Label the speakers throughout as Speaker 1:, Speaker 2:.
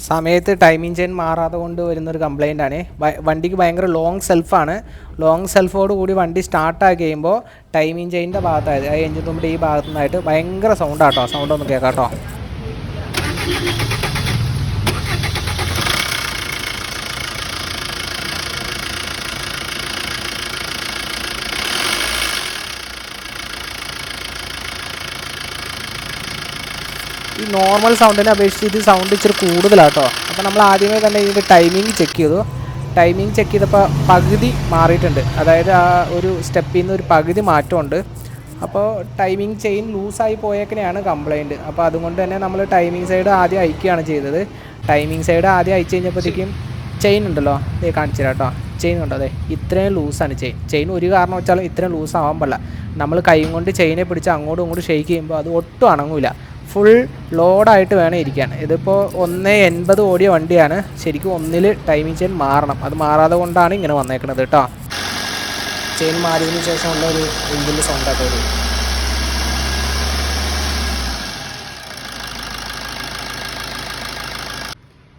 Speaker 1: സമയത്ത് timing chain മാറാതെ കൊണ്ട് വരുന്നൊരു കംപ്ലൈൻ്റ് ആണ്. വണ്ടിക്ക് ഭയങ്കര ലോങ് സെൽഫാണ്. ലോങ് സെൽഫോട് കൂടി വണ്ടി സ്റ്റാർട്ടാക്കി കഴിയുമ്പോൾ ടൈമിംഗ് ചെയിൻ്റെ ഭാഗത്തായത് ആ എഞ്ചിൻ റൂമിൻ്റെ ഈ ഭാഗത്തു നിന്നായിട്ട് ഭയങ്കര സൗണ്ടാട്ടോ. സൗണ്ട് ഒന്ന് കേൾക്കാം കേട്ടോ. ഈ നോർമൽ സൗണ്ടിനെ അപേക്ഷിച്ച് ഇത് സൗണ്ട് ഇച്ചിരി കൂടുതലാട്ടോ. അപ്പോൾ നമ്മൾ ആദ്യമേ തന്നെ ഇതിൻ്റെ ടൈമിംഗ് ചെക്ക് ചെയ്തു. ടൈമിംഗ് ചെക്ക് ചെയ്തപ്പോൾ പകുതി മാറിയിട്ടുണ്ട്. അതായത് ആ ഒരു സ്റ്റെപ്പിൽ നിന്ന് ഒരു പകുതി മാറ്റമുണ്ട്. അപ്പോൾ ടൈമിംഗ് ചെയിൻ ലൂസായി പോയേക്കനെയാണ് കംപ്ലൈൻറ്റ്. അപ്പോൾ അതുകൊണ്ട് തന്നെ നമ്മൾ ടൈമിംഗ് സൈഡ് ആദ്യം അയക്കുകയാണ് ചെയ്തത്. ടൈമിംഗ് സൈഡ് ആദ്യം അയച്ചു കഴിഞ്ഞപ്പോഴത്തേക്കും ചെയിൻ ഉണ്ടല്ലോ, ഇതേ കാണിച്ചു തരാം കേട്ടോ. ചെയിൻ ഉണ്ടോ, അതെ ഇത്രയും ലൂസാണ് ചെയിൻ ഒരു കാരണം വെച്ചാലും ഇത്രയും ലൂസ് ആവാൻ പാടില്ല. നമ്മൾ കൈ കൊണ്ട് ചെയിനെ പിടിച്ച് അങ്ങോട്ടും ഇങ്ങോട്ടും ഷെയ്ക്ക് ചെയ്യുമ്പോൾ അത് ഒട്ടും അണങ്ങില്ല. ഫുൾ ലോഡായിട്ട് വേണം ഇരിക്കാൻ. ഇതിപ്പോൾ 180 ഓടിയ വണ്ടിയാണ്. ശരിക്കും ഒന്നിൽ ടൈമിംഗ് ചെയിൻ മാറണം. അത് മാറാതെ കൊണ്ടാണ് ഇങ്ങനെ വന്നേക്കുന്നത് കേട്ടോ. ചെയിൻ മാറിയതിന് ശേഷമുള്ള ഒരു എഞ്ചിൻ്റെ സൗണ്ടാട്ടോ ഇത്.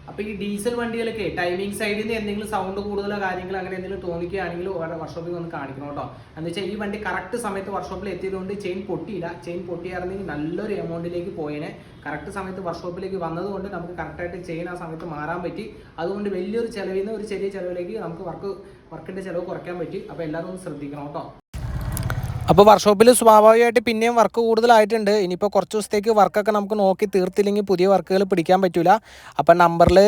Speaker 1: അപ്പോൾ ഈ ഡീസൽ വണ്ടികളൊക്കെ ടൈമിംഗ് സൈഡിൽ നിന്ന് എന്തെങ്കിലും സൗണ്ട് കൂടുതലോ കാര്യങ്ങളോ അങ്ങനെ എന്തെങ്കിലും തോന്നിക്കുകയാണെങ്കിൽ വർക്ക്ഷോപ്പിൽ വന്ന് കാണിക്കണം കേട്ടോ. എന്ന് വെച്ചാൽ ഈ വണ്ടി കറക്റ്റ് സമയത്ത് വർക്ക്ഷോപ്പിൽ എത്തിയതുകൊണ്ട് ചെയിൻ പൊട്ടിയില്ല. ചെയിൻ പൊട്ടിയായിരുന്നെങ്കിൽ നല്ലൊരു എമൗണ്ടിലേക്ക് പോയേനെ. കറക്റ്റ് സമയത്ത് വർക്ക്ഷോപ്പിലേക്ക് വന്നതുകൊണ്ട് നമുക്ക് കറക്റ്റായിട്ട് ചെയിൻ ആ സമയത്ത് മാറാൻ പറ്റി. അതുകൊണ്ട് വലിയൊരു ചിലവിൽ നിന്ന് ഒരു ചെറിയ ചിലവിലേക്ക് നമുക്ക് വർക്കിൻ്റെ ചിലവ് കുറയ്ക്കാൻ പറ്റി. അപ്പോൾ എല്ലാവരും ഒന്ന് ശ്രദ്ധിക്കണം കേട്ടോ. അപ്പോൾ വർക്ക്ഷോപ്പിൽ സ്വാഭാവികമായിട്ട് പിന്നെയും വർക്ക് കൂടുതലായിട്ടുണ്ട്. ഇനിയിപ്പോൾ കുറച്ച് ദിവസത്തേക്ക് വർക്കൊക്കെ നമുക്ക് നോക്കി തീർത്തില്ലെങ്കിൽ പുതിയ വർക്കുകൾ പിടിക്കാൻ പറ്റില്ല. അപ്പം നമ്പറിൽ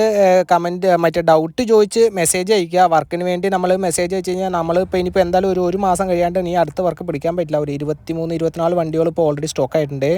Speaker 1: കമൻറ്റ് മറ്റേ ഡൗട്ട് ചോദിച്ച് മെസ്സേജ് അയയ്ക്കുക. വർക്കിന് വേണ്ടി നമ്മൾ മെസ്സേജ് അയച്ചു കഴിഞ്ഞാൽ നമ്മളിപ്പോൾ ഇനിയിപ്പോൾ എന്തായാലും ഒരു മാസം കഴിയാണ്ട് ഇനി അടുത്ത വർക്ക് പിടിക്കാൻ പറ്റില്ല. ഒരു 23-24 വണ്ടികൾ ഇപ്പോൾ ഓൾറെഡി സ്റ്റോക്ക് ആയിട്ടുണ്ട്.